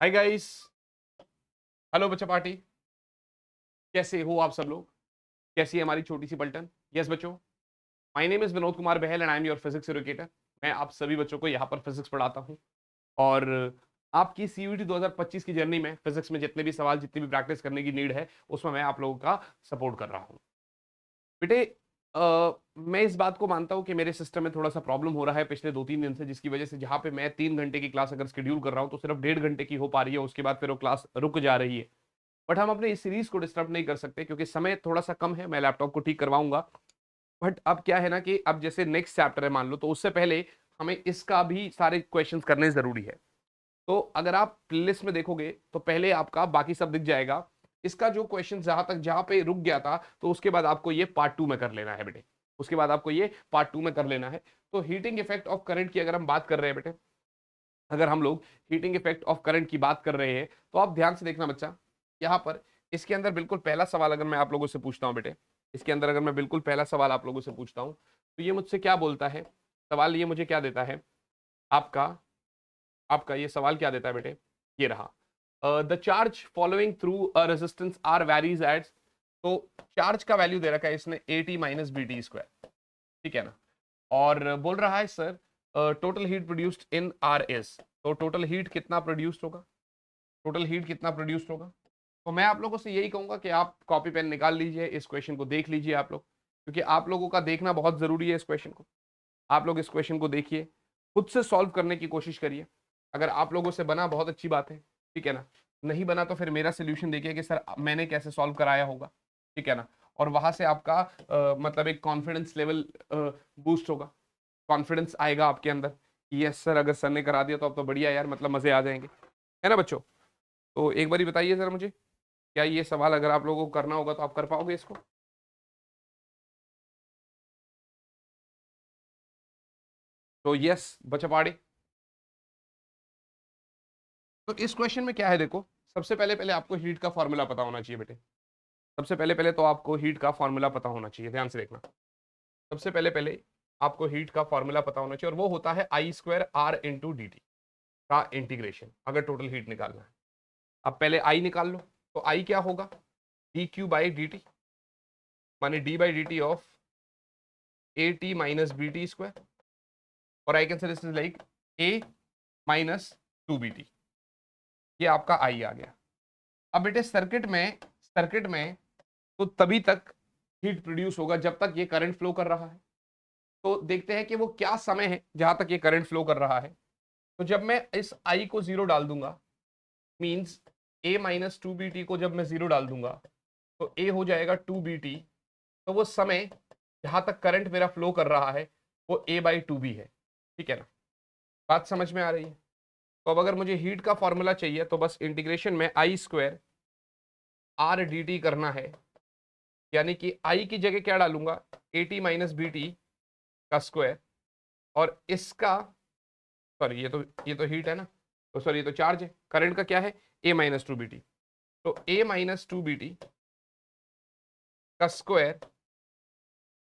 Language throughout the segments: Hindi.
Hi guys. हेलो बच्चा पार्टी। कैसे हो आप सब लोग? कैसी है हमारी छोटी सी पलटन? यस बच्चों, my name is Vinod Kumar Bahl and I am your physics educator. मैं आप सभी बच्चों को यहाँ पर फिजिक्स पढ़ाता हूँ और आपकी सीयूईटी 2025 की जर्नी में फिजिक्स में जितने भी सवाल, जितनी भी प्रैक्टिस करने की नीड है, उसमें मैं आप लोगों का सपोर्ट कर रहा हूँ। बेटे, मैं इस बात को मानता हूँ कि मेरे सिस्टम में थोड़ा सा प्रॉब्लम हो रहा है पिछले 2-3 दिन से, जिसकी वजह से जहाँ पे मैं 3 घंटे की क्लास अगर शेड्यूल कर रहा हूँ तो सिर्फ 1.5 घंटे की हो पा रही है, उसके बाद फिर वो क्लास रुक जा रही है। बट हम अपने इस सीरीज को डिस्टर्ब नहीं कर सकते क्योंकि समय थोड़ा सा कम है। मैं लैपटॉप को ठीक करवाऊंगा। बट अब क्या है ना कि अब जैसे नेक्स्ट चैप्टर है मान लो, तो उससे पहले हमें इसका भी सारे क्वेश्चंस करने जरूरी है। तो अगर आप प्लेलिस्ट में देखोगे तो पहले आपका बाकी सब दिख जाएगा। इसका जो क्वेश्चन जहां पे रुक गया था, तो उसके बाद आपको ये पार्ट 2 में कर लेना है बेटे। उसके बाद आपको ये पार्ट 2 में कर लेना है। तो हीटिंग इफेक्ट ऑफ करंट की अगर हम बात कर रहे हैं बेटे, अगर हम लोग हीटिंग इफेक्ट ऑफ करंट की बात कर रहे हैं, तो आप ध्यान से देखना बच्चा। यहाँ पर इसके अंदर बिल्कुल पहला सवाल अगर मैं आप लोगों से पूछता हूँ बेटे, इसके अंदर अगर मैं बिल्कुल पहला सवाल आप लोगों से पूछता हूँ, तो ये मुझसे क्या बोलता है? सवाल ये मुझे क्या देता है? आपका आपका ये सवाल क्या देता है बेटे? ये रहा, the charge following through a resistance are varies at. तो चार्ज का वैल्यू दे रखा है इसने AT माइनस BT स्क्वायर, ठीक है ना। और बोल रहा है sir total heat produced in RS। तो टोटल हीट कितना प्रोड्यूस्ड होगा? टोटल हीट कितना प्रोड्यूस्ड होगा? तो मैं आप लोगों से यही कहूंगा कि आप कॉपी पेन निकाल लीजिए, इस क्वेश्चन को देख लीजिए आप लोग, क्योंकि आप लोगों का देखना बहुत जरूरी है इस क्वेश्चन को। आप लोग इस क्वेश्चन को देखिए, खुद से सॉल्व करने की कोशिश करिए। अगर आप लोगों से बना बहुत अच्छी बात है, ठीक है ना। नहीं बना तो फिर मेरा सोल्यूशन देखिए कि सर मैंने कैसे सॉल्व कराया होगा, ठीक है ना। और वहां से आपका मतलब एक कॉन्फिडेंस लेवल बूस्ट होगा, कॉन्फिडेंस आएगा आपके अंदर। यस सर, अगर सर ने करा दिया तो अब तो बढ़िया यार, मतलब मजे आ जाएंगे, है ना बच्चों। तो एक बार बताइए सर मुझे, क्या ये सवाल अगर आप लोगों को करना होगा तो आप कर पाओगे इसको? तो यस बच्चा पाड़ी। तो इस क्वेश्चन में क्या है देखो, सबसे पहले पहले आपको हीट का फॉर्मूला पता होना चाहिए बेटे। सबसे पहले पहले तो आपको हीट का फॉर्मूला पता होना चाहिए, ध्यान से देखना। सबसे पहले पहले आपको हीट का फॉर्मूला पता होना चाहिए, और वो होता है I²R × dt का इंटीग्रेशन, अगर टोटल हीट निकालना है। अब पहले आई निकाल लो। तो आई क्या होगा? dQ/dt, माने d/dt of AT minus BT square. और I can say this is like A minus 2BT। ये आपका आई आ गया। अब बेटे सर्किट में तो तभी तक हीट प्रोड्यूस होगा जब तक ये करंट फ्लो कर रहा है। तो देखते हैं कि वो क्या समय है जहां तक ये करंट फ्लो कर रहा है। तो जब मैं इस आई को 0 डाल दूंगा, मींस A माइनस 2BT को जब मैं 0 डाल दूंगा, तो A हो जाएगा 2BT। तो वो समय जहां तक करंट मेरा फ्लो कर रहा है वो A/2B है, ठीक है ना। बात समझ में आ रही है? तो अब अगर मुझे हीट का फॉर्मूला चाहिए तो बस इंटीग्रेशन में I²R/dt करना है। यानी कि आई की जगह क्या डालूंगा? AT माइनस BT का स्क्वायर। और इसका, सॉरी ये तो हीट है ना, तो सॉरी ये तो चार्ज है। करंट का क्या है? A-2BT। तो A-2BT का स्क्वायर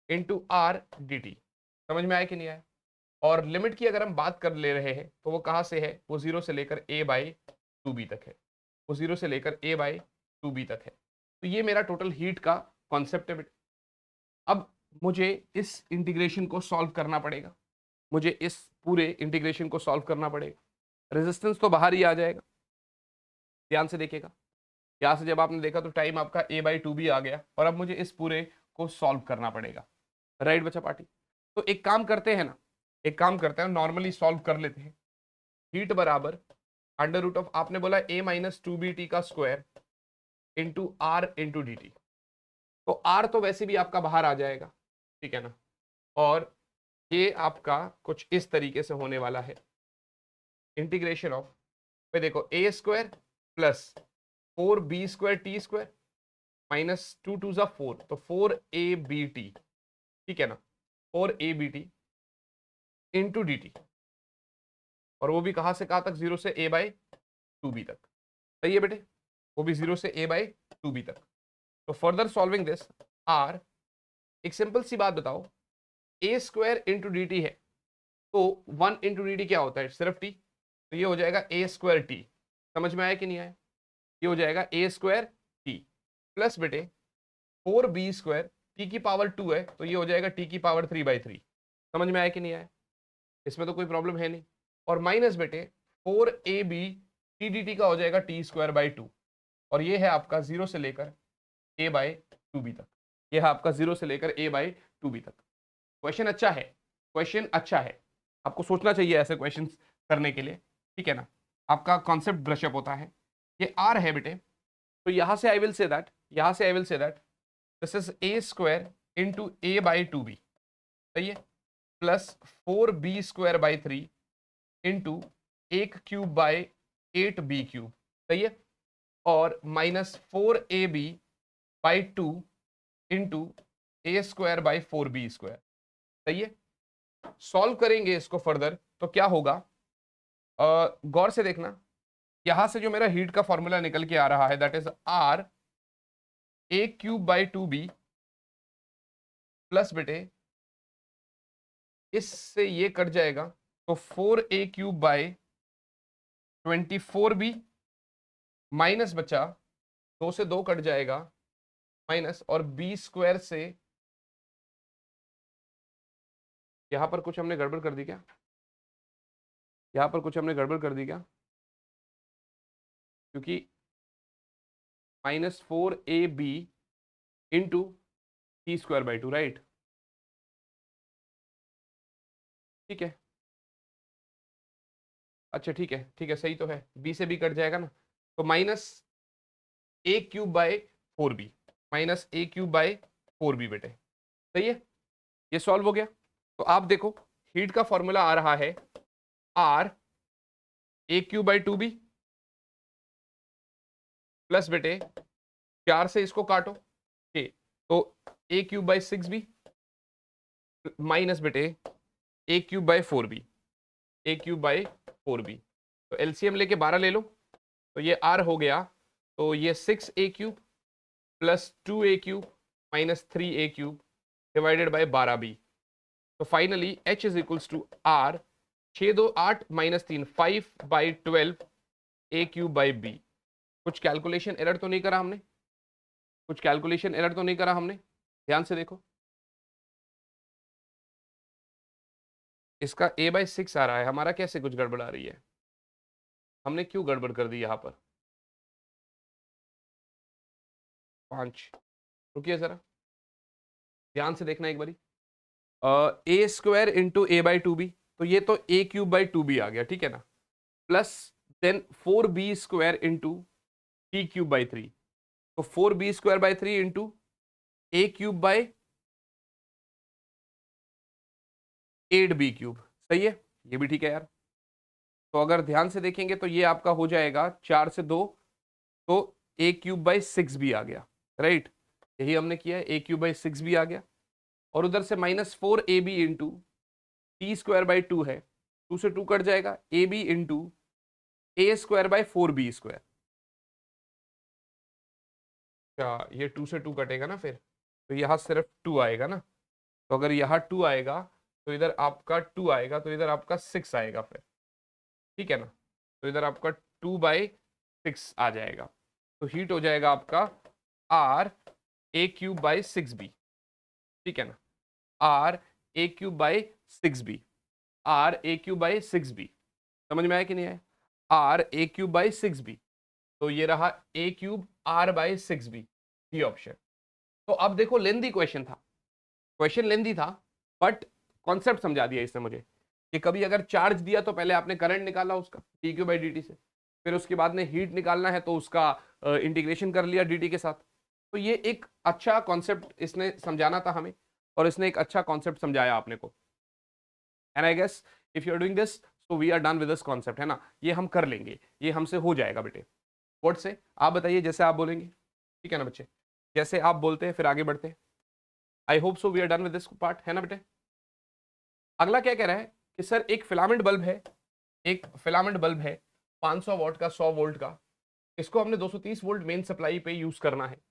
इंटू R/dt। समझ में आया कि नहीं आया? और लिमिट की अगर हम बात कर ले रहे हैं तो वो कहां से है? वो 0 से लेकर A/2B तक है। वो 0 से लेकर A/2B तक है। तो ये मेरा टोटल हीट का कॉन्सेप्ट है बेटा। अब मुझे इस इंटीग्रेशन को सॉल्व करना पड़ेगा। मुझे इस पूरे इंटीग्रेशन को सॉल्व करना पड़ेगा। रेजिस्टेंस तो बाहर ही आ जाएगा, ध्यान से देखिएगा। यहां से जब आपने देखा तो टाइम आपका A/2B आ गया, और अब मुझे इस पूरे को सॉल्व करना पड़ेगा। राइट बच्चा पार्टी? तो एक काम करते हैं ना, एक काम करते हैं, नॉर्मली सॉल्व कर लेते हैं। हीट बराबर √, आपने बोला A-2BT का स्क्वायर इंटू R/dt। तो R तो वैसे भी आपका बाहर आ जाएगा, ठीक है ना। और ये आपका कुछ इस तरीके से होने वाला है, इंटीग्रेशन ऑफ, भाई देखो A² प्लस 4B²T² माइनस 2 2 4, तो 4ABT, ठीक है ना। 4ABT into dt। और वो भी कहां से कहां तक? 0 से A/2B तक। सही है बेटे? वो भी 0 से A/2B तक। तो फर्दर सॉल्विंग दिस R, एक सिंपल सी बात बताओ, A² इंटू dt है, तो 1 इंटू dt क्या होता है? सिर्फ t। तो ये हो जाएगा A²T। समझ में आया कि नहीं आया? ये हो जाएगा ए स्क्वायर टी प्लस बेटे 4b² टी की पावर 2 है तो ये हो जाएगा टी की पावर 3/3। समझ में आया कि नहीं आया? इसमें तो कोई प्रॉब्लम है नहीं। और माइनस बेटे 4ab टी डी टी का हो जाएगा t²/2 और ये है आपका 0 से लेकर a/2b तक। ये है आपका 0 से लेकर a/2b तक। क्वेश्चन अच्छा है, क्वेश्चन अच्छा है, आपको सोचना चाहिए ऐसे क्वेश्चन करने के लिए, ठीक है ना? आपका कॉन्सेप्ट ब्रशअप होता है। ये आर है बेटे, तो यहां से आई विल से दैट, यहां से आई will say that this is a² into a/2b, सही है, प्लस 4b²/3 इंटू 1³ / 8b³, सही है, और माइनस 4ab/2 इंटू a²/4b², सही है। सॉल्व करेंगे इसको फर्दर तो क्या होगा, गौर से देखना, यहां से जो मेरा हीट का फॉर्मूला निकल के आ रहा है that is are a³ / 2b plus बेटे इससे ये कट जाएगा तो 4a³ / 24b माइनस बचा 2 से 2 कट जाएगा माइनस, और b² से यहां पर कुछ हमने गड़बड़ कर दी क्या? यहां पर कुछ हमने गड़बड़ कर दी क्या? क्योंकि -4ab इंटू t²/2, राइट? ठीक है, अच्छा ठीक है, ठीक है, सही तो है, b से b कट जाएगा ना, तो -a³ / 4b, -a³ / 4b बेटे, सही है। ये सॉल्व हो गया। तो आप देखो हीट का फॉर्मूला आ रहा है r a³ / 2b प्लस बेटे 4 से इसको काटो, ठीक, तो a³ / 6b माइनस बेटे a³ / 4b, a³ / 4b, तो एलसीएम लेके 12 ले लो, तो ये r हो गया, तो ये 6a³ plus 2a³ minus 3a³ divided by 12b, तो finally h is equals to r 6 2 8 minus 3 5/12 a³/b। कुछ कैलकुलेशन एरर तो नहीं करा हमने? कुछ कैलकुलेशन एरर तो नहीं करा हमने? ध्यान से देखो, इसका a/6 आ रहा है, हमारा कैसे कुछ गड़बड़ आ रही है? हमने क्यों गड़बड़ कर दी यहां पर? 5, रुकिए जरा, ध्यान से देखना एक बारी, a² इंटू a/2b, तो ये तो a³ / 2b आ गया, ठीक है ना, plus then 4b² into t³/3, तो 4b² / 3 इंटू a³/8b³, सही है, ये भी ठीक है यार। तो अगर ध्यान से देखेंगे तो ये आपका हो जाएगा 4 से 2, तो a³/6b आ गया, राइट? यही हमने किया है, a³/6b आ गया, और उधर से -4ab इंटू t²/2 है, 2 से 2 कट जाएगा, ab इंटू a²/4b², अच्छा ये 2 से 2 कटेगा ना फिर, तो यहाँ सिर्फ 2 आएगा ना, तो अगर यहाँ 2 आएगा तो इधर आपका 2 आएगा, तो इधर आपका 6 आएगा फिर, ठीक है ना, तो इधर आपका 2/6 आ जाएगा, तो हीट हो जाएगा आपका r a³/6b, ठीक है ना, r a³/6b, r a³/6b, समझ में आया कि नहीं आया? r a³/6b, तो ये रहा a³ r/6b, ये ऑप्शन। तो अब देखो लेंदी क्वेश्चन था, क्वेश्चन लेंदी था, बट कॉन्सेप्ट समझा दिया इसने मुझे कि कभी अगर चार्ज दिया तो पहले आपने करंट निकाला उसका dq/dt से, फिर उसके बाद में हीट निकालना है तो उसका इंटीग्रेशन कर लिया dt के साथ। तो ये एक अच्छा कॉन्सेप्ट इसने समझाना था हमें, और इसने एक अच्छा कॉन्सेप्ट समझाया आपने को, and I guess if you are doing this so we are done with this concept, है ना, ये हम कर लेंगे, ये हमसे हो जाएगा बेटे। व्हाट से आप बताइए, जैसे आप बोलेंगे, ठीक है ना बच्चे, जैसे आप बोलते हैं फिर आगे बढ़ते हैं। I hope so we are done with this part, है ना बेटे? अगला क्या कह रहा है कि सर एक फिलामेंट बल्ब है, एक फिलामेंट बल्ब है 500 वॉट का, 100 वोल्ट का, इसको हमने 230 वोल्ट मेन सप्लाई पे यूज करना है।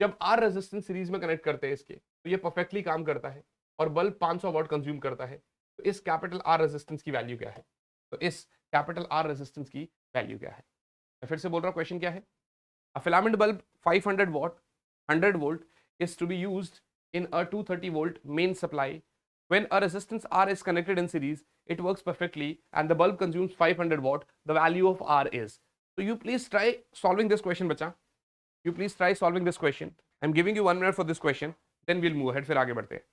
जब आर रेजिस्टेंस सीरीज में कनेक्ट करते हैं इसके, तो ये परफेक्टली काम करता है और बल्ब 500 वॉट कंज्यूम करता है। तो इस कैपिटल आर रेजिस्टेंस की वैल्यू क्या है? तो इस कैपिटल आर रेजिस्टेंस की वैल्यू क्या है? मैं फिर से बोल रहा हूँ, क्वेश्चन क्या है? अ filament bulb 500 what 100 volt is to be used in a 230 volt main supply. When a resistance R is connected in series, it works perfectly and the bulb consumes 500 watt. The value of R is. So you please try solving this question, बच्चा. You please try solving this question. I'm giving you 1 minute for this question. Then we'll move ahead. फिर आगे बढ़ते हैं.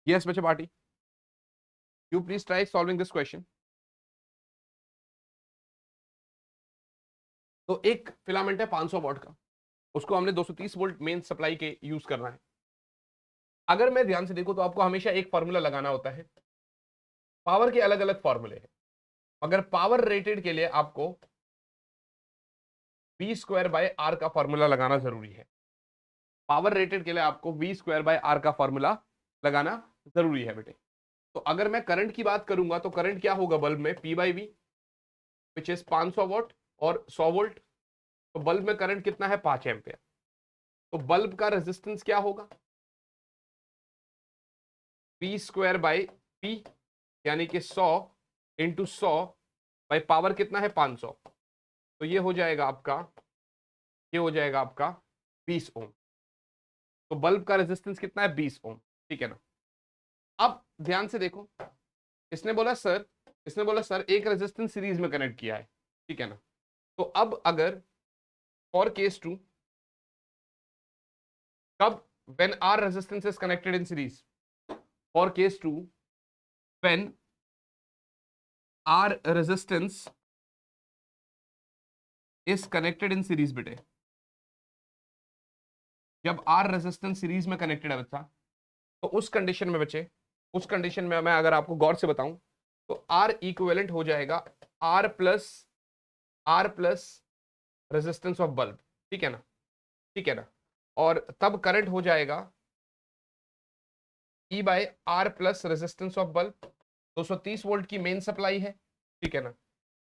Yes, बच्चे party. You please try solving this question. तो एक फिलामेंट है 500 वॉट का, उसको हमने 230 वोल्ट मेन सप्लाई के यूज करना है. अगर मैं ध्यान से देखूं तो आपको हमेशा एक फॉर्मूला लगाना होता है. पावर के अलग अलग फॉर्मूले हैं. अगर पावर रेटेड के लिए आपको V स्क्वायर बाय आर का फॉर्मूला लगाना जरूरी है. पावर रेटेड के लिए आपको V स्क्वायर बाय आर का फॉर्मूला लगाना जरूरी है बेटे. तो अगर मैं करंट की बात करूंगा तो करंट क्या होगा बल्ब में? P by V which is 500 watt और 100 वोल्ट. तो बल्ब में करंट कितना है? 5 एम्पियर. तो बल्ब का रेजिस्टेंस क्या होगा? P स्क्वायर बाई P यानी कि 100 इंटू 100 बाई पावर कितना है? 500. तो ये हो जाएगा आपका, ये हो जाएगा आपका 20 ओम. तो बल्ब का रेजिस्टेंस कितना है? 20 ओम. ठीक है ना. अब ध्यान से देखो, इसने बोला सर, इसने बोला सर एक रेजिस्टेंस सीरीज में कनेक्ट किया है. ठीक है ना. तो अब अगर फॉर केस 2, कब? When R resistance is connected in series. For case 2 when R resistance is connected in series बेटे. जब आर रेजिस्टेंस सीरीज में कनेक्टेड है बच्चा, तो उस कंडीशन में बच्चे, उस कंडीशन में मैं अगर आपको गौर से बताऊं तो आर इक्विवेलेंट हो जाएगा R plus resistance of bulb. ठीक है ना. ठीक है ना. और तब करंट हो जाएगा E by R plus resistance of bulb. 230 volt की मेन सप्लाई है. ठीक है ना.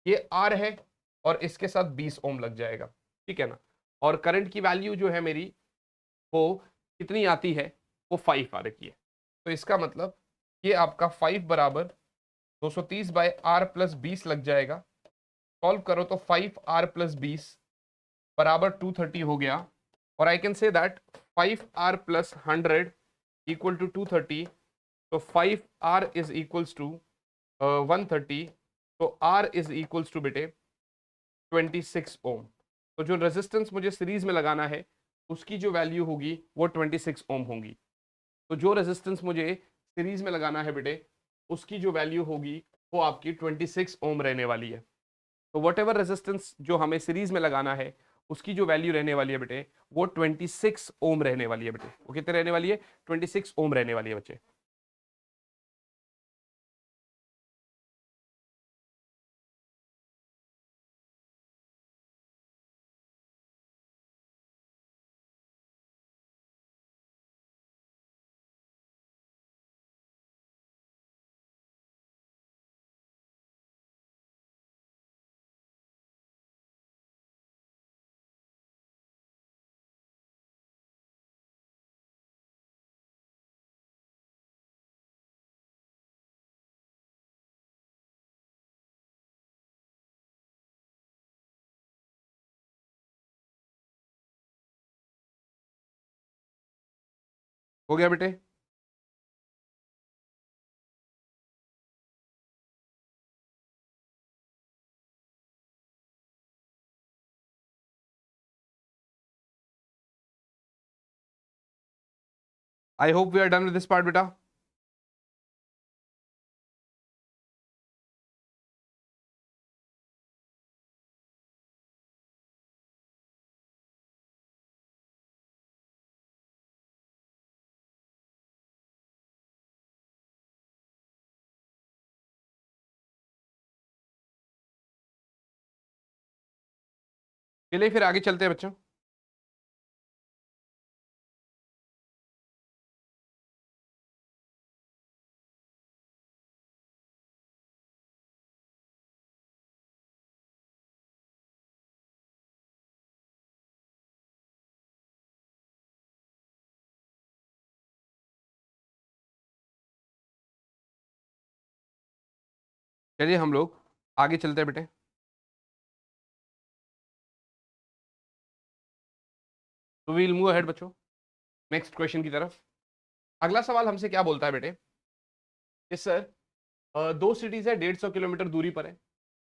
ये आर है और इसके साथ 20 ओम लग जाएगा. ठीक है ना. और करंट की वैल्यू जो है मेरी वो कितनी आती है? वो 5 आ रही है. तो इसका मतलब ये आपका 5 बराबर 230 बाय आर प्लस 20 लग जाएगा. सॉल्व करो तो 5 आर प्लस 20 बराबर 230 हो गया. और I can say that 5 R plus 100 equal to 230. तो 5 आर इज इक्वल्स टू 130. तो आर इज इक्वल्स टू बेटे 26 ओम. तो जो रेजिस्टेंस मुझे सीरीज में लगाना है उसकी जो वैल्यू होगी वो 26 ओम होगी. तो जो रेजिस्टेंस मुझे सीरीज में लगाना है बेटे उसकी जो वैल्यू होगी वो आपकी 26 ओम रहने वाली है. तो वट एवर रेजिस्टेंस जो हमें सीरीज में लगाना है उसकी जो वैल्यू रहने वाली है बेटे वो 26 ओम रहने वाली है बेटे. वो कितने रहने वाली है? 26 ओम रहने वाली है बच्चे. हो गया बेटे. I hope we are done with this part बेटा. चलिए फिर आगे चलते हैं बच्चों. चलिए हम लोग आगे चलते हैं बेटे। तो वील मूव अहेड बच्चों नेक्स्ट क्वेश्चन की तरफ। अगला सवाल हमसे क्या बोलता है बेटे कि सर दो सिटीज है 150 किलोमीटर दूरी पर है।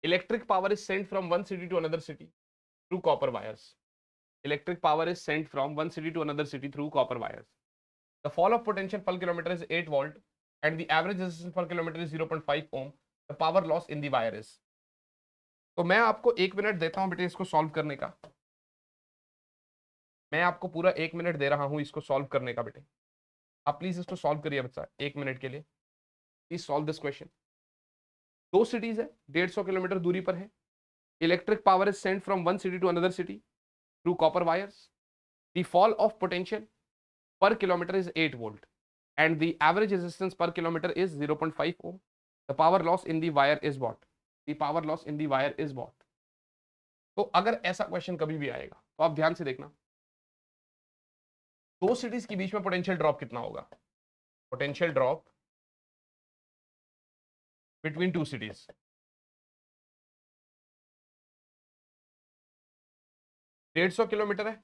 Electric power is sent from one city to another city through copper wires. Electric power is sent from one city to another city through copper wires. The fall of potential per kilometre is 8 volt and the average resistance per kilometre is 0.5 ohm. The power loss in the wire is. तो मैं आपको 1 मिनट देता हूं बेटे इसको सॉल्व करने का। मैं आपको पूरा 1 मिनट दे रहा हूं इसको सॉल्व करने का बेटे। आप प्लीज इसको सॉल्व करिए बच्चा 1 मिनट के लिए। Please solve this question. दो सिटीज है 150 किलोमीटर दूरी पर है। Electric power is sent from one city to another city through copper wires. The fall of potential per kilometer is 8 volt and the average resistance per kilometer is 0.5 ohm. The power loss in the wire is what? The power loss in the wire is what? तो अगर ऐसा क्वेश्चन कभी भी आएगा तो आप ध्यान से देखना। दो सिटीज के बीच में पोटेंशियल ड्रॉप कितना होगा? Potential drop between two cities 150 kilometre है।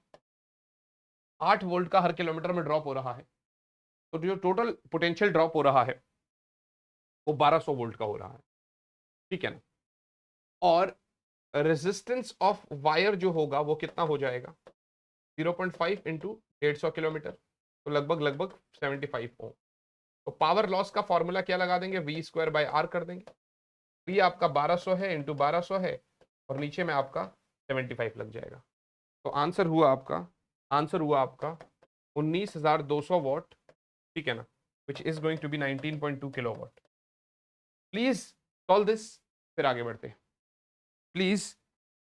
8 वोल्ट का हर किलोमीटर में ड्रॉप हो रहा है। तो जो टोटल पोटेंशियल ड्रॉप हो रहा है वो 1200 वोल्ट का हो रहा है। ठीक है ना? और रेजिस्टेंस ऑफ वायर जो होगा वो कितना हो जाएगा? 0.5 इंटू 150 किलोमीटर तो लगभग लगभग 75 ओम। तो पावर लॉस का फॉर्मूला क्या लगा देंगे? वी स्क्वायर बाय आर कर देंगे। वी आपका 1200 है इंटू 1200 है और नीचे में आपका 75 लग जाएगा। तो आंसर हुआ आपका 19,200 वॉट। ठीक है ना? Which is going to be 19.2 kilowatt. Please solve this, फिर आगे बढ़ते। Please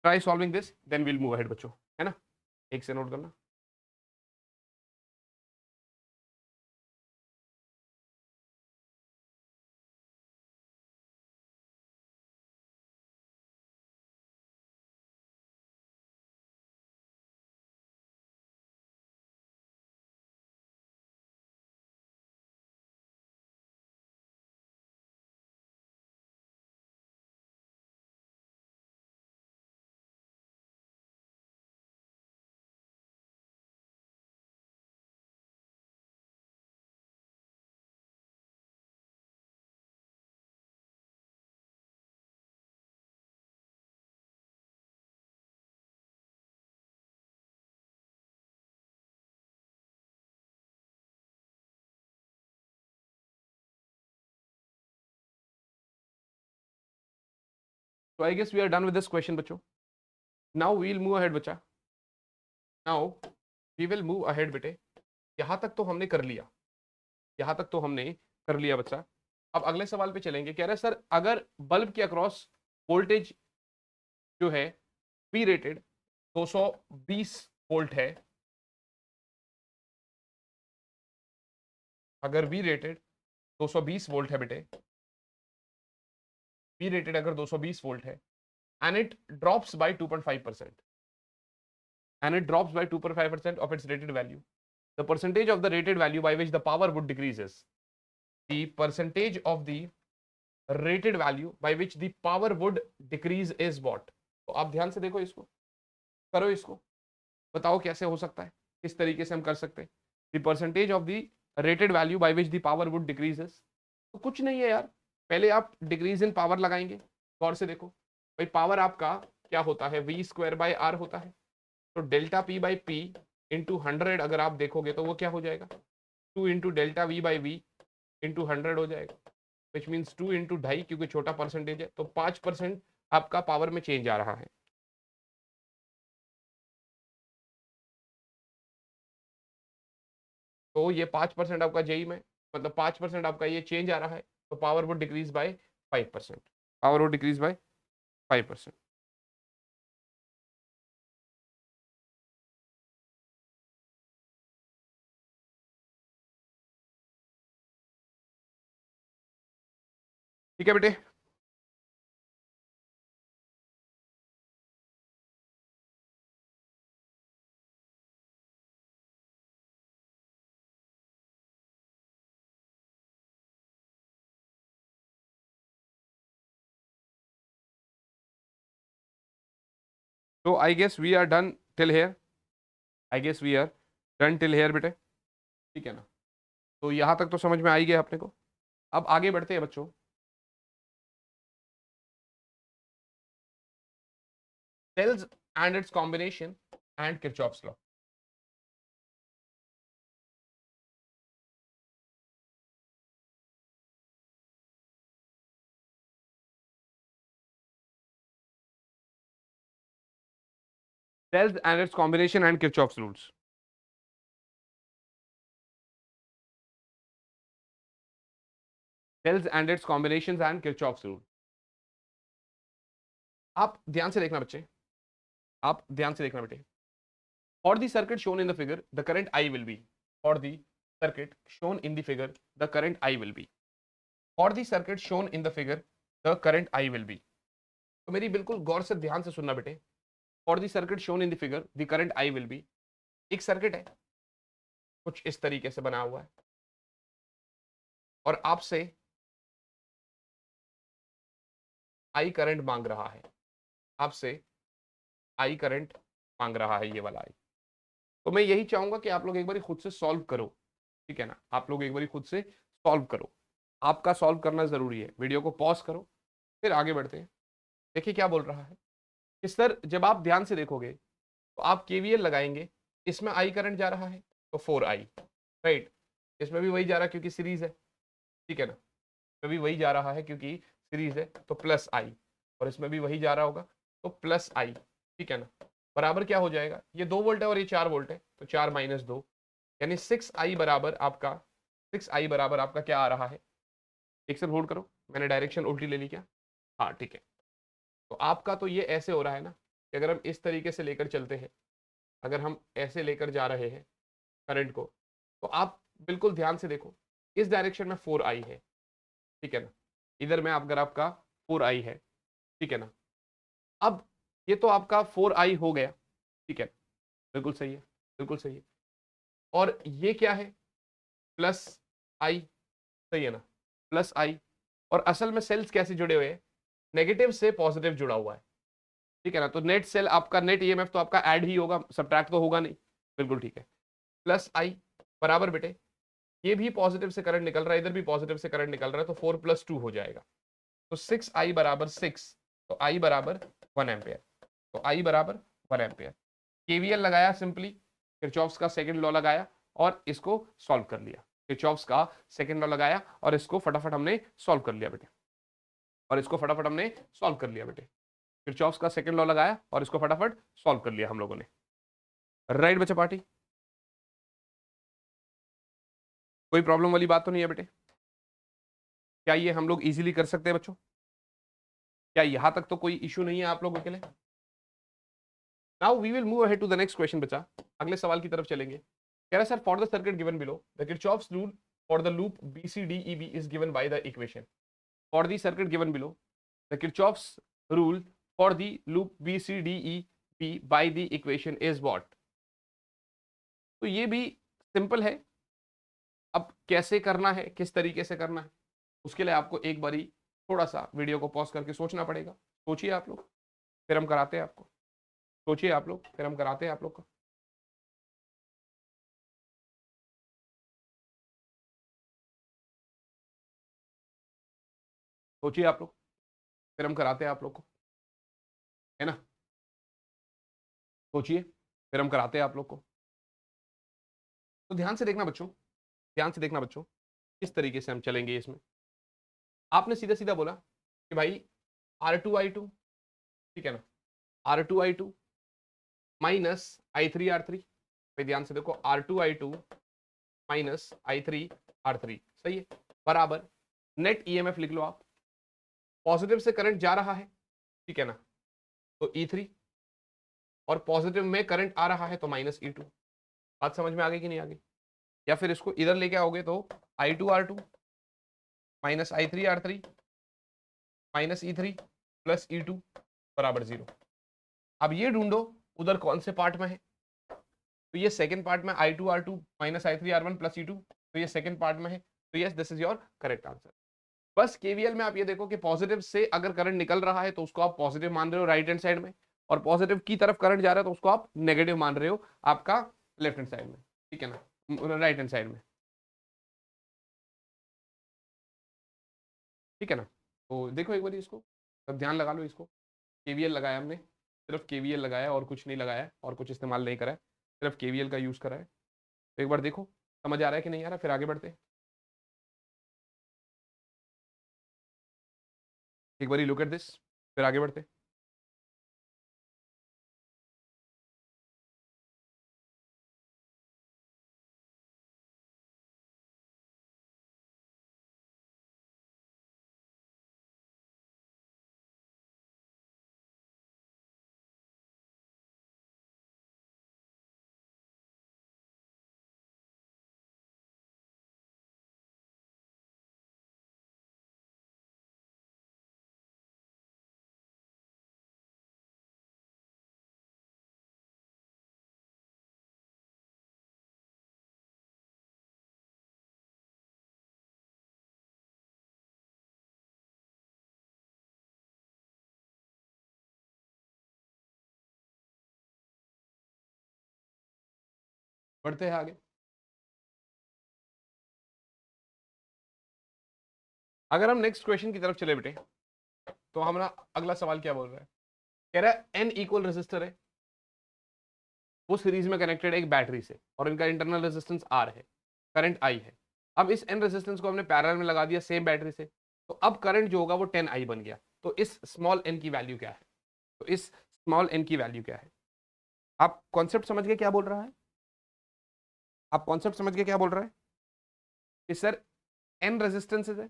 try solving this then will move ahead बच्चों, है ना? एक से नोट करना। So I guess we are done with this question बच्चों. Now we'll move ahead बच्चा. Now we will move ahead बेटे. यहां तक तो हमने कर लिया. यहां तक तो हमने कर लिया बच्चा. अब अगले सवाल पे चलेंगे. कह रहे सर अगर बल्ब के अक्रॉस वोल्टेज जो है पी रेटेड 220 वोल्ट है, अगर वी रेटेड 220 वोल्ट है बेटे, वी रेटेड अगर 220 वोल्ट है and it drops by 2.5% and it drops by 2.5% of its rated value. The percentage of the rated value by which the power would decrease is the percentage of the rated value by which the power would decrease is what? तो आप ध्यान से देखो इसको, करो इसको, बताओ कैसे हो सकता है, किस तरीके से हम कर सकते हैं। The percentage of the rated value by which the power would decrease is, तो कुछ नहीं है यार, पहले आप डिक्रीज इन पावर लगाएंगे। गौर से देखो भाई, पावर आपका क्या होता है? वी स्क्वायर बाय आर होता है। तो delta P by P into 100 अगर आप देखोगे तो वो क्या हो जाएगा? 2 into delta V by V into 100 हो जाएगा, विच मीन्स 2 इंटू 2.5 क्योंकि छोटा परसेंटेज है तो 5% आपका पावर में चेंज आ रहा है। तो ये 5% आपका जेई में, मतलब 5% आपका ये चेंज आ रहा है, तो पावर वो डिक्रीज बाय 5%। पावर वो डिक्रीज बाय 5%। ठीक है बेटे। तो I guess we are done till here, I guess we are done till here बेटे, ठीक है ना। तो यहां तक तो समझ में आ ही गया अपने को। अब आगे बढ़ते हैं बच्चों। Cells and its combination and Kirchhoff's law. Cells and its combination and Kirchhoff's rules. Cells and its combinations and Kirchhoff's rule. आप ध्यान से देखना बच्चे, आप ध्यान से देखना बेटे। For the circuit shown in the figure, the current I will be. For the circuit shown in the figure, the current I will be. For the circuit shown in the figure, the current I will be. तो मेरी बिल्कुल गौर से ध्यान से सुनना बेटे। For the circuit shown in the figure, the current I will be. एक सर्किट है, कुछ इस तरीके से बना हुआ है, और आपसे आई करंट मांग रहा है, आपसे आई करंट मांग रहा है, ये वाला आई। तो मैं यही चाहूंगा कि आप लोग एक बार खुद से सॉल्व करो, ठीक है ना। आप लोग एक बार खुद से सॉल्व करो, आपका सॉल्व करना जरूरी है। वीडियो को पॉज करो, फिर आगे बढ़ते हैं। देखिए क्या बोल रहा है कि सर जब आप ध्यान से देखोगे तो आप केवीएल लगाएंगे, इसमें आई करंट जा रहा है तो 4i, राइट। इसमें भी वही जा रहा है क्योंकि सीरीज है, ठीक है ना। इसमें भी वही जा रहा है क्योंकि सीरीज है तो प्लस आई, और इसमें भी वही जा रहा होगा तो प्लस आई, ठीक है ना। बराबर क्या हो जाएगा, ये 2 वोल्ट है और ये 4 वोल्ट है, तो 4 माइनस 2 यानी 6i बराबर आपका, 6i बराबर आपका क्या आ रहा है। एक से होल्ड करो, मैंने डायरेक्शन उल्टी ले ली क्या, हाँ ठीक है। तो आपका तो ये ऐसे हो रहा है ना कि अगर हम इस तरीके से लेकर चलते हैं, अगर हम ऐसे लेकर जा रहे हैं करंट को, तो आप बिल्कुल ध्यान से देखो, इस डायरेक्शन में 4i है, ठीक है ना। इधर में अगर आपका 4i है, ठीक है ना। अब ये तो आपका 4i हो गया, ठीक है, बिल्कुल सही है, बिल्कुल सही है। और ये क्या है, प्लस आई, सही है ना, प्लस आई। और असल में सेल्स कैसे जुड़े हुए हैं, नेगेटिव से पॉजिटिव जुड़ा हुआ है, ठीक है ना। तो नेट सेल आपका, नेट ईएमएफ तो आपका ऐड ही होगा, सब्ट्रैक्ट तो होगा नहीं, बिल्कुल ठीक है। प्लस आई बराबर बेटे, ये भी पॉजिटिव से करंट निकल रहा है, इधर भी पॉजिटिव से करंट निकल रहा है, तो 4 + 2 हो जाएगा। तो 6i बराबर 6, तो i बराबर 1 एम्पेयर, तो i बराबर 1 एम्पेयर। केवीएल लगाया सिंपली, किरचॉफ्स का सेकंड लॉ लगाया और इसको सॉल्व कर लिया। किरचॉफ्स का सेकंड लॉ लगाया और इसको फटाफट हमने सॉल्व कर लिया बेटे, और इसको फटाफट हमने सॉल्व कर लिया बेटे। किरचॉफ्स का सेकंड लॉ लगाया और इसको फटाफट सॉल्व कर लिया हम लोगों ने, राइट बच्चा पार्टी। कोई प्रॉब्लम वाली बात तो नहीं है बेटे, क्या ये हम लोग इजीली कर सकते हैं बच्चों, क्या यहां तक तो कोई इशू नहीं है आप लोगों के लिए। Now we will move ahead to the next question बच्चा, अगले सवाल की तरफ चलेंगे। कह रहा है sir for the circuit given below the Kirchhoff's rule for the loop BCDEB is given by the equation. For the circuit given below the Kirchhoff's rule for the loop BCDEB by the equation is what. तो ये भी सिंपल है। अब कैसे करना है, किस तरीके से करना है, उसके लिए आपको एक बारी थोड़ा सा वीडियो को पॉज करके सोचना पड़ेगा। सोचिए आप लोग, फिर हम कराते हैं आपको। सोचिए आप लोग, फिर हम कराते हैं आप लोग को। सोचिए आप लोग, फिर हम कराते हैं आप लोग को, है ना। सोचिए, फिर हम कराते हैं आप लोग को। तो ध्यान से देखना बच्चों, ध्यान से देखना बच्चों, किस तरीके से हम चलेंगे इसमें। आपने सीधा सीधा बोला कि भाई R2I2, ठीक है ना, R2I2 माइनस I3R3। भाई ध्यान से देखो, R2I2 माइनस I3R3, सही है, बराबर नेट ईएमएफ लिख लो आप। पॉजिटिव से करंट जा रहा है, ठीक है ना, तो E3, और पॉजिटिव में करंट आ रहा है तो माइनस E2। बात समझ में आ गई कि नहीं आ गई। या फिर इसको इधर लेके आओगे तो I2R2 minus I3R3 minus E3 plus E2 बराबर 0। अब ये ढूंढो उधर कौन से पार्ट में है, तो ये सेकंड पार्ट में I2R2 minus I3R1 plus E2, तो ये सेकंड पार्ट में है। तो yes, this is your correct answer. बस केवीएल में आप ये देखो कि पॉजिटिव से अगर करंट निकल रहा है तो उसको आप पॉजिटिव मान रहे हो राइट हैंड साइड में, और पॉजिटिव की तरफ करंट जा रहा है तो उसको आप नेगेटिव मान रहे हो आपका लेफ्ट हैंड साइड में, ठीक है ना, राइट हैंड साइड में, ठीक है ना। तो देखो एक बार इसको, अब ध्यान लगा लो इसको। केवीएल लगाया हमने, सिर्फ केवीएल लगाया और कुछ नहीं लगाया और कुछ इस्तेमाल नहीं करा है, सिर्फ केवीएल का यूज करा है। तो एक बार देखो समझ आ रहा है कि नहीं आ रहा, फिर आगे बढ़ते हैं। एक बार लुक एट दिस, फिर आगे बढ़ते हैं। बढ़ते हैं आगे। अगर हम नेक्स्ट क्वेश्चन की तरफ चले बेटे, तो हमारा अगला सवाल क्या बोल रहा है, कह रहा है एन इक्वल रेजिस्टर है, वो सीरीज में कनेक्टेड है एक बैटरी से और इनका इंटरनल रेजिस्टेंस आर है, करंट आई है। अब इस एन रेजिस्टेंस को हमने पैरेलल में लगा दिया सेम बैटरी से, तो अब करंट जो होगा वो 10 आई बन गया। तो इस स्मॉल एन की वैल्यू क्या है, तो इस स्मॉल एन की वैल्यू क्या है। आप कॉन्सेप्ट समझ गए क्या बोल रहा है, आप कॉन्सेप्ट समझ गए क्या बोल रहा है कि सर एन रेजिस्टेंस है,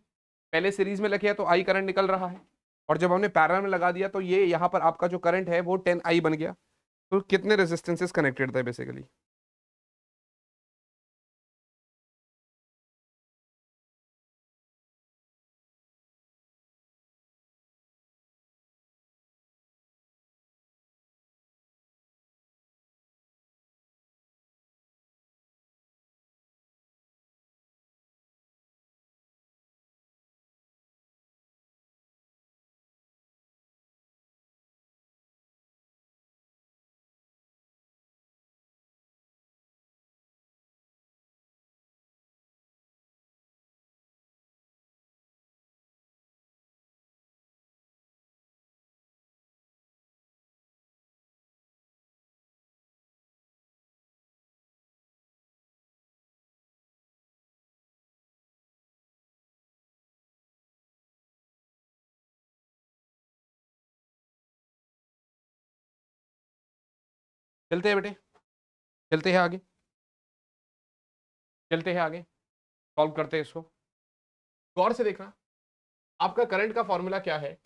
पहले सीरीज में लगे तो आई करंट निकल रहा है, और जब हमने पैरेलल में लगा दिया तो ये यहाँ पर आपका जो करंट है वो 10 आई बन गया। तो कितने रेजिस्टेंसेस कनेक्टेड थे बेसिकली। चलते हैं बेटे, चलते हैं आगे, चलते हैं आगे, सॉल्व करते हैं इसको। गौर से देखना, आपका करंट का फॉर्मूला क्या है,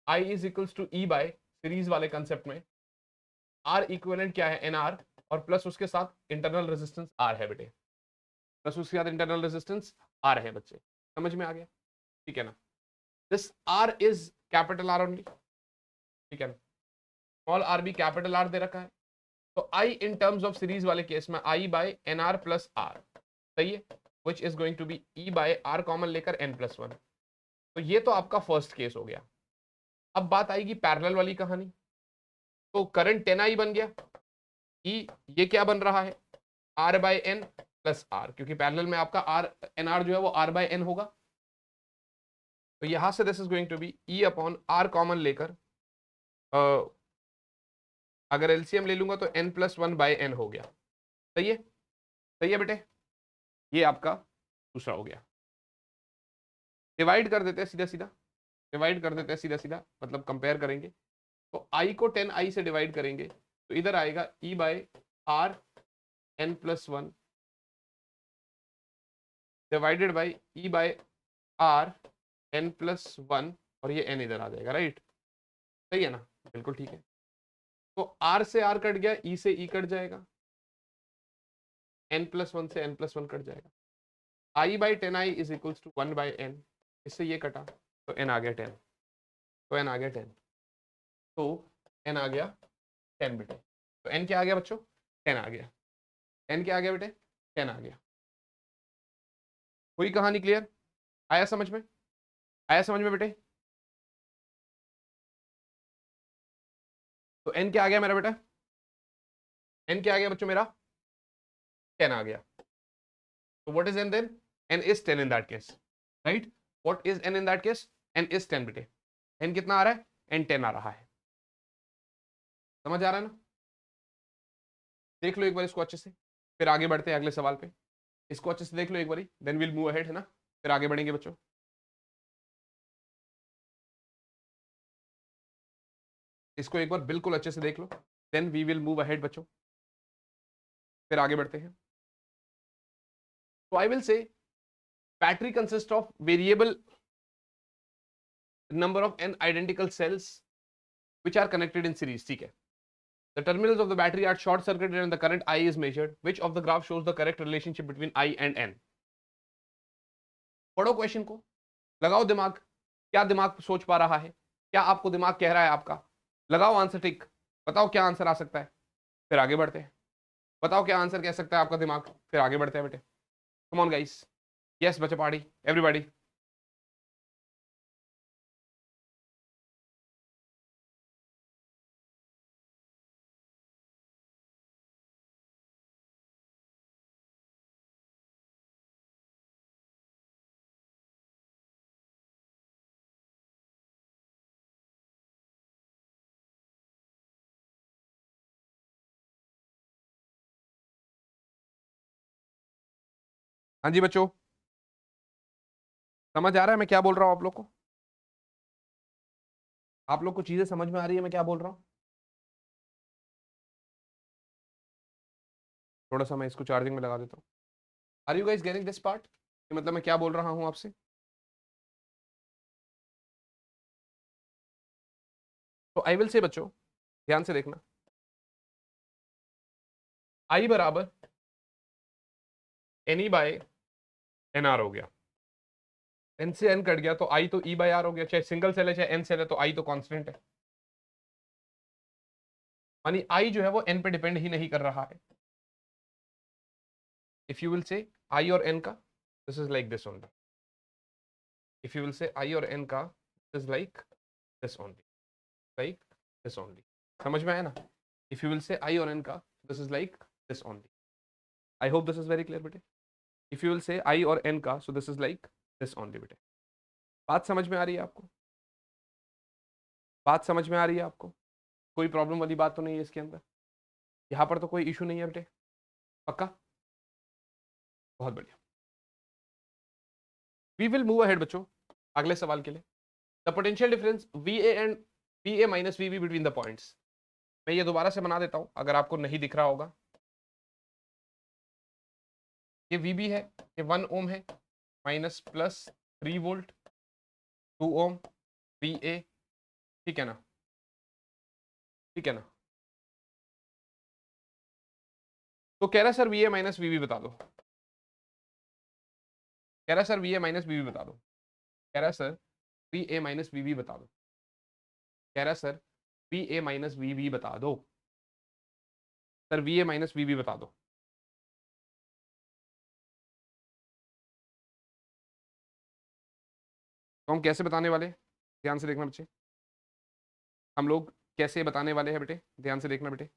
I is equals to E by series वाले कंसेप्ट में आर इक्विवेलेंट क्या है एन आर, और प्लस उसके साथ इंटरनल रेजिस्टेंस आर है बेटे, प्लस उसके साथ इंटरनल रेजिस्टेंस आर है बच्चे, समझ में आ गया, ठीक है ना। This R is capital R only, ठीक है ना, स्मॉल आर भी कैपिटल आर दे रखा है। तो I in terms of series वाले केस में I by N R plus R, सही है, which is going to be E by R common लेकर एन प्लस वन। तो ये तो आपका फर्स्ट केस हो गया। अब बात आएगी पैरेलल वाली कहानी। तो करंट 10 आई बन गया, ई ये क्या बन रहा है R by N plus R, क्योंकि पैरेलल में आपका आर एन आर जो है वो आर बाय एन होगा। तो यहां से this is going to be E upon R common लेकर, अगर एलसीएम ले लूंगा तो N plus one by N हो गया, सही है, सही है बेटे। ये आपका दूसरा हो गया। डिवाइड कर देते हैं सीधा सीधा, डिवाइड कर देते हैं सीधा सीधा, मतलब कंपेयर करेंगे। तो आई को 10 आई से डिवाइड करेंगे तो इधर आएगा E by R N plus one divided by E by R N plus one, और ये एन इधर आ जाएगा, राइट, सही है ना, बिल्कुल ठीक है। तो आर से आर कट गया, ई से ई कट जाएगा, एन प्लस वन से एन प्लस वन कट जाएगा, I by 10 I is equals to 1 by N, इससे ये कटा तो एन आ गया 10, तो एन आ गया 10, तो एन आ गया 10 बेटे। तो एन क्या आ गया बच्चों, 10 आ गया, एन क्या आ गया बेटे, 10 आ गया। हुई कहानी क्लियर, आया समझ में, आया समझ में बेटे। तो n क्या आ गया मेरा बेटा? n क्या आ गया बच्चों मेरा? 10 आ गया। तो what is n then? n is 10 in that case, right? What is n in that case? n is 10 बेटे। n कितना आ रहा है? n 10 आ रहा है। समझ आ रहा है ना? देख लो एक बार इसको अच्छे से, फिर आगे बढ़ते हैं अगले सवाल पे। इसको अच्छे से देख लो एक बारी, देन विल मूव अहेड, है ना? फिर आगे बढ़ेंगे बच्चों। इसको एक बार बिल्कुल अच्छे से देख लो, then we will move ahead बच्चों, फिर आगे बढ़ते हैं। तो I will say battery consist of variable number of n identical cells which are connected in series, ठीक है? The terminals of the battery are short circuited and the current I is measured. Which of the graph shows the correct relationship between I and N? पढ़ो क्वेश्चन को, लगाओ दिमाग, क्या दिमाग सोच पा रहा है, क्या आपको दिमाग कह रहा है आपका? लगाओ आंसर टिक, बताओ क्या आंसर आ सकता है, फिर आगे बढ़ते हैं। बताओ क्या आंसर कह सकता है आपका दिमाग, फिर आगे बढ़ते हैं बेटे। कम ऑन गाइस, यस बच्चे पार्टी, एवरीबॉडी। हाँ जी बच्चों, समझ आ रहा है मैं क्या बोल रहा हूँ आप लोग को? आप लोग को चीजें समझ में आ रही है मैं क्या बोल रहा हूँ? थोड़ा सा मैं इसको चार्जिंग में लगा देता हूँ। Are you guys getting this part? मतलब मैं क्या बोल रहा हूँ आपसे? तो आई विल से बच्चों, ध्यान से देखना, आई बराबर N E by N R हो गया। एन से एन कट गया तो आई तो ई बाय आर हो गया, चाहे सिंगल सेल है चाहे एन सेल है, तो आई तो कांस्टेंट है। यानी आई जो है वो एन पे डिपेंड ही नहीं कर रहा है। If you will say I और एन का, this is like this only. If you will say I और एन का, this is like this only, like this only. समझ में आया ना? If you will say I और एन का, this is like this only. I hope this is very clear बेटे। If you will say I और एन का, सो this is like this only बेटे। बात समझ में आ रही है आपको? बात समझ में आ रही है आपको? कोई प्रॉब्लम वाली बात तो नहीं है इसके अंदर? यहाँ पर तो कोई इशू नहीं है बेटे? पक्का? बहुत बढ़िया। वी विल मूव अहेड बच्चों अगले सवाल के लिए। The potential difference V A and V A minus V B between the points. मैं ये दोबारा से बना देता हूं अगर आपको नहीं दिख रहा होगा। ये वी बी है, ये 1 ओम है, minus plus 3 volt, 2 ohm, V A, ठीक है ना? ठीक है ना? तो कह रहा sir V A minus V B बता दो। कह रहा sir V A minus V B बता दो। कह रहा sir V A minus V B बता दो। कह रहा sir V A minus V B बता दो। Sir V A minus V B बता दो। तो हम कैसे बताने वाले? ध्यान से देखना बच्चे, हम लोग कैसे बताने वाले हैं बेटे? ध्यान से देखना बेटे।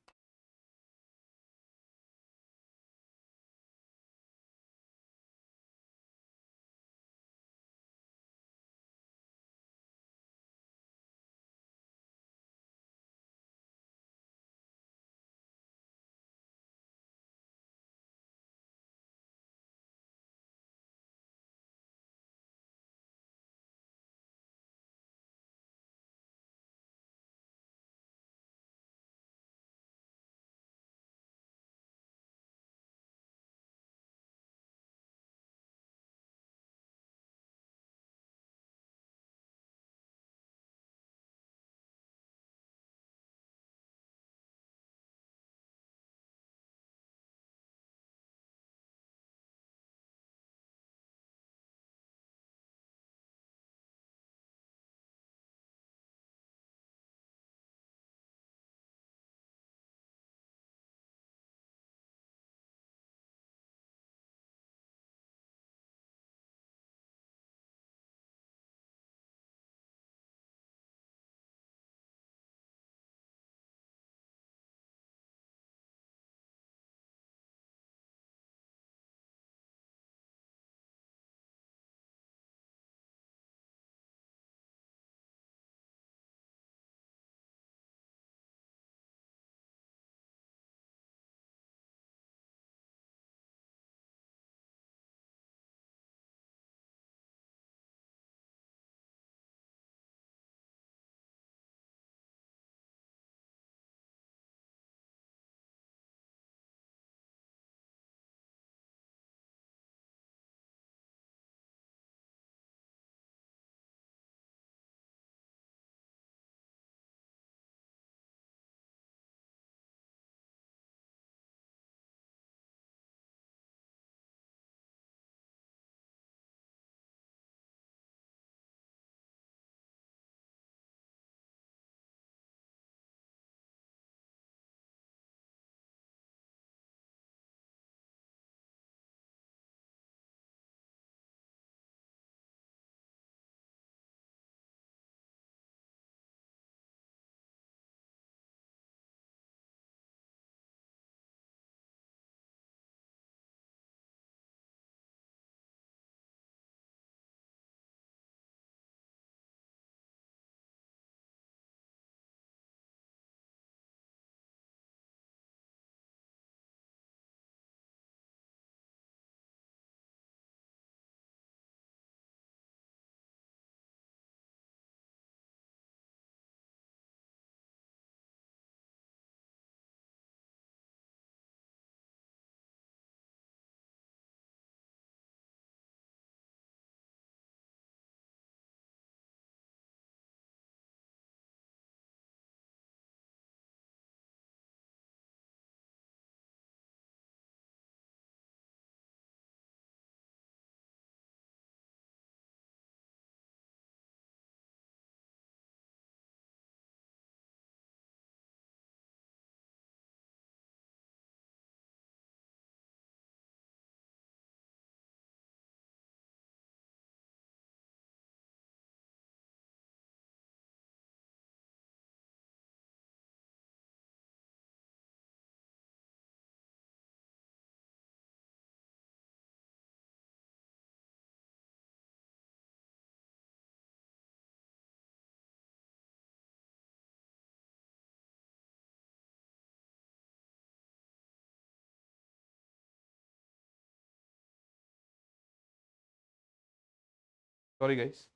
Sorry guys,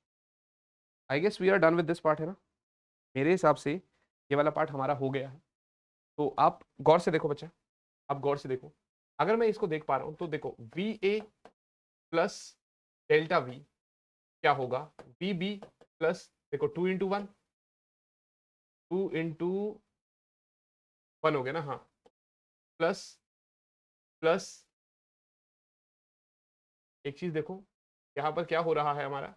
I guess we are done with this part, है ना? मेरे हिसाब से ये वाला पार्ट हमारा हो गया है। तो आप गौर से देखो बच्चा, आप गौर से देखो, अगर मैं इसको देख पा रहा हूं तो देखो V A plus delta we क्या होगा, वी बी प्लस, देखो 2 × 1, 2 × 1 हो गया ना, हाँ, प्लस प्लस एक चीज देखो, यहां पर क्या हो रहा है, हमारा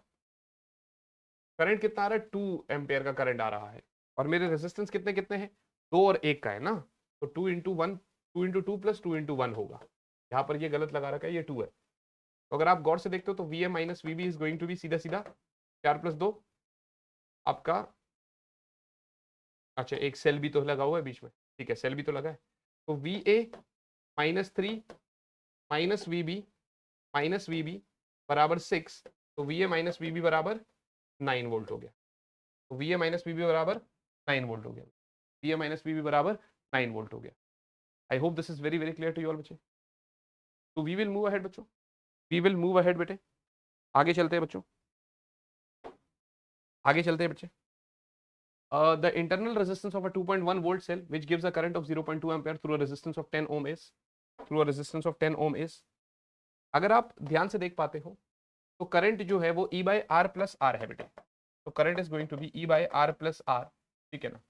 करंट कितना आ रहा है, 2 एम्पेयर का करंट आ रहा है, और मेरे रेजिस्टेंस कितने कितने हैं, 2 और 1 का है ना, तो 2 × 1, 2 × 2 प्लस 2 × 1 होगा। यहाँ पर ये गलत लगा रखा है, ये 2 है। तो अगर आप गौर से देखते हो तो V A minus V B is going to be सीधा सीधा 4 + 2 आपका, अच्छा एक सेल भी तो लगा हुआ है बीच में, ठीक है, सेल भी तो लगा है, तो V A -3 minus V B minus V B बराबर 6, तो V A minus V B बराबर 9 वोल्ट हो गया। तो V A minus V B बराबर 9 वोल्ट हो गया, V A minus V B बराबर 9 वोल्ट हो गया। I hope this is very very clear to you all बच्चे। तो वी विल मूव अहेड बच्चों, वी विल मूव अहेड बेटे, आगे चलते हैं बच्चों, आगे चलते हैं बच्चे। The internal resistance of a 2.1 volt cell which gives a current of 0.2 ampere through a resistance of 10 ohm is, through a resistance of 10 ohm is, अगर आप ध्यान से देख पाते हो तो करंट जो है वो E/R+R है बेटे, तो current is going to be E/R+R, ठीक है ना,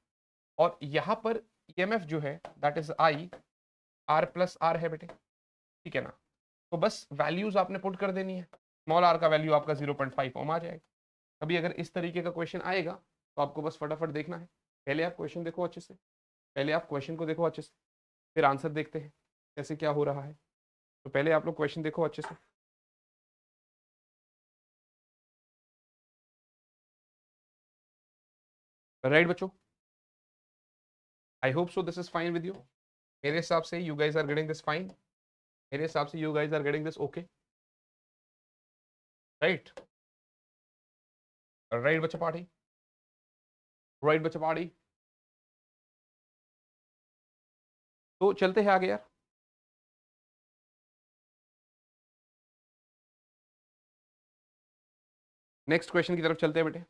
और यहाँ पर EMF जो है दैट इज IR+R है बेटे, ठीक है ना। तो बस वैल्यूज आपने पुट कर देनी है, स्मॉल r का वैल्यू आपका 0.5 ओम आ जाएगा। कभी अगर इस तरीके का क्वेश्चन आएगा तो आपको बस फटाफट देखना है, पहले आप क्वेश्चन देखो अच्छे से, पहले आप क्वेश्चन को देखो अच्छे से, फिर आंसर देखते हैं कैसे क्या हो रहा है। तो पहले आप लोग क्वेश्चन देखो अच्छे से, राइट बच्चों, I hope so this is fine with you. मेरे हिसाब से you guys are getting this fine, मेरे हिसाब से you guys are getting this okay, right, right बच्चा पार्टी, राइट बच्चा पार्टी। तो चलते हैं आगे यार, नेक्स्ट क्वेश्चन की तरफ चलते हैं बेटे।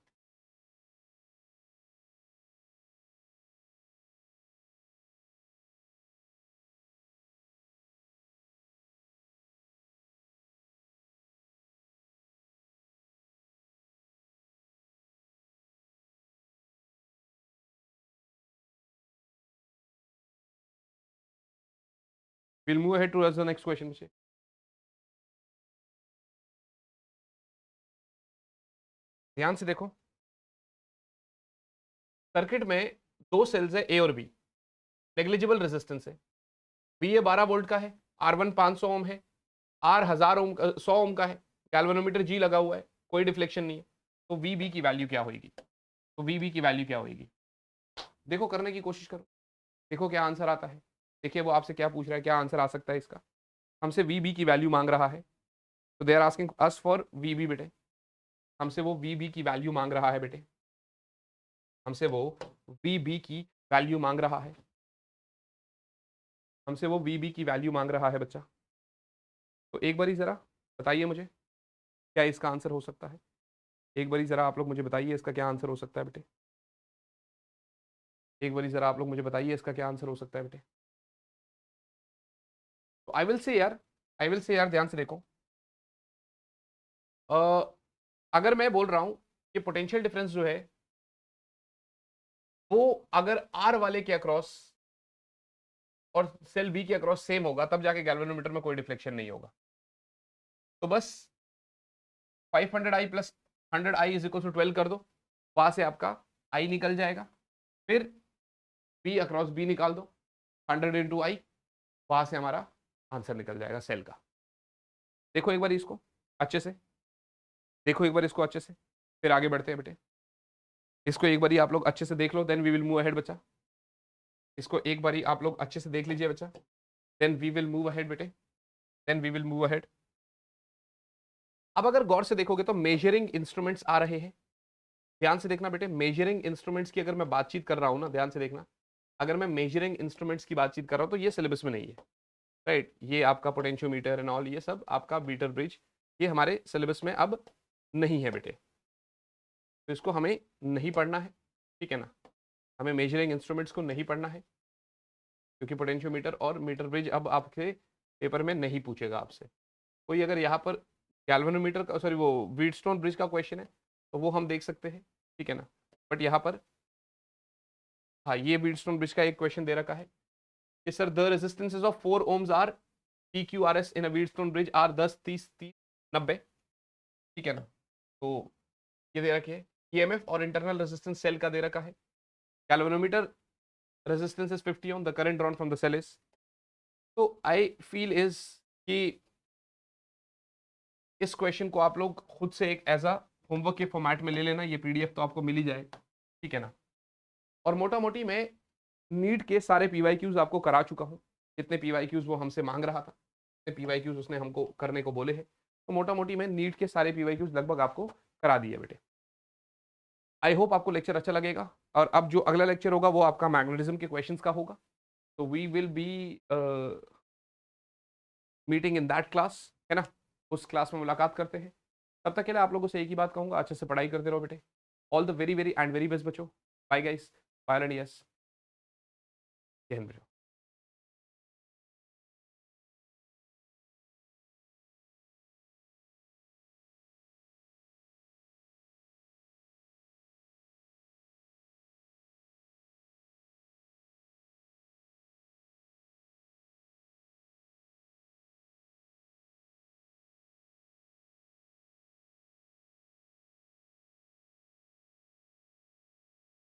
Will move ahead to the next question बच्चे। ध्यान से देखो, सर्किट में दो सेल्स है ए और बी, नेग्लिजिबल रेजिस्टेंस है, बी ए 12 वोल्ट का है, R1 500 ओम है, R 1000 ओम 100 ओम का है, गैल्वेनोमीटर G लगा हुआ है, कोई डिफ्लेक्शन नहीं है, तो वी बी की वैल्यू क्या होगी, तो वी बी की वैल्यू क्या होगी, देखो करने की कोशिश करो, देखो क्या आंसर आता है। देखिए वो आपसे क्या पूछ रहा है, क्या आंसर आ सकता है इसका, हमसे वी बी की वैल्यू मांग रहा है, तो they are asking us for V B बेटे, हमसे वो वी बी की वैल्यू मांग रहा है बेटे, हमसे वो वी बी की वैल्यू मांग रहा है, हमसे वो वी बी की वैल्यू मांग रहा है बच्चा। तो एक बारी ज़रा बताइए मुझे क्या इसका आंसर हो सकता है, एक बारी ज़रा आप लोग मुझे बताइए इसका क्या आंसर हो सकता है बेटे, एक बारी ज़रा आप लोग मुझे बताइए इसका क्या आंसर हो सकता है बेटे। तो आई विल से यार, आई विल से यार, ध्यान से देखो, अगर मैं बोल रहा हूं कि पोटेंशियल डिफरेंस जो है वो अगर आर वाले के अक्रॉस और सेल बी के अक्रॉस सेम होगा तब जाके गैल्वेनोमीटर में कोई डिफ्लेक्शन नहीं होगा। तो बस 500i plus 100i is equal to 12 कर दो, वहां से आपका i निकल जाएगा, फिर b अक्रॉस b निकाल दो, 100 इंटू आई, वहां से हमारा आंसर निकल जाएगा सेल का। देखो एक बार इसको अच्छे से, देखो एक बार इसको अच्छे से, फिर आगे बढ़ते हैं बेटे। इसको एक बारी आप लोग अच्छे से देख लो, then we will move ahead बच्चा। इसको एक बारी आप लोग अच्छे से देख लीजिए बच्चा, then we will move ahead बेटे, then we will move ahead. अब अगर गौर से देखोगे तो मेजरिंग इंस्ट्रूमेंट्स आ रहे हैं, ध्यान से देखना बेटे, मेजरिंग इंस्ट्रूमेंट्स की अगर मैं बातचीत कर रहा हूं ना, ध्यान से देखना, अगर मैं मेजरिंग इंस्ट्रूमेंट्स की बातचीत कर रहा हूं तो ये सिलेबस में नहीं है, राइट, ये आपका पोटेंशियोमीटर एंड ऑल, ये सब आपका बीटर ब्रिज, ये हमारे सिलेबस में अब नहीं है बेटे, तो इसको हमें नहीं पढ़ना है, ठीक है ना। हमें मेजरिंग इंस्ट्रूमेंट्स को नहीं पढ़ना है, क्योंकि पोटेंशियोमीटर और मीटर ब्रिज अब आपके पेपर में नहीं पूछेगा आपसे। कोई अगर यहाँ पर गैल्वेनोमीटर का, सॉरी, वो व्हीटस्टोन ब्रिज का क्वेश्चन है तो वो हम देख सकते हैं, ठीक है ना। बट यहाँ पर हाँ, ये व्हीटस्टोन ब्रिज का एक क्वेश्चन दे रखा है कि sir the resistances of 4 ohms are P Q R S in a Wheatstone bridge are 10, 30, 30, 90, ठीक है ना। तो ये दे रखे है। ईएमएफ और इंटरनल रेजिस्टेंस सेल का दे रखा है। Galvanometer resistance is 50 ohm, the current drawn from the cell is. तो आई फील इज कि इस क्वेश्चन को आप लोग खुद से एक एज अ होमवर्क के फॉर्मेट में ले लेना, ये पीडीएफ तो आपको मिल ही जाए, ठीक है ना। और मोटा मोटी मैं नीट के सारे पीवाईक्यूज आपको करा चुका हूँ, जितने पीवाईक्यूज वो हमसे मांग रहा था, पीवाईक्यूज उसने हमको करने को बोले हैं। तो मोटा मोटी मैं नीट के सारे पीवाईक्यूज लगभग आपको करा दिए बेटे। आई होप आपको लेक्चर अच्छा लगेगा। और अब जो अगला लेक्चर होगा वो आपका मैग्नेटिज्म के क्वेश्चंस का होगा। तो we will be meeting in that class, है ना। उस क्लास में मुलाकात करते हैं। तब तक के लिए आप लोगों से एक ही बात कहूंगा, अच्छे से पढ़ाई करते रहो बेटे। All the very very and very best बच्चों। Bye guys, bye and yes, जय हिंद।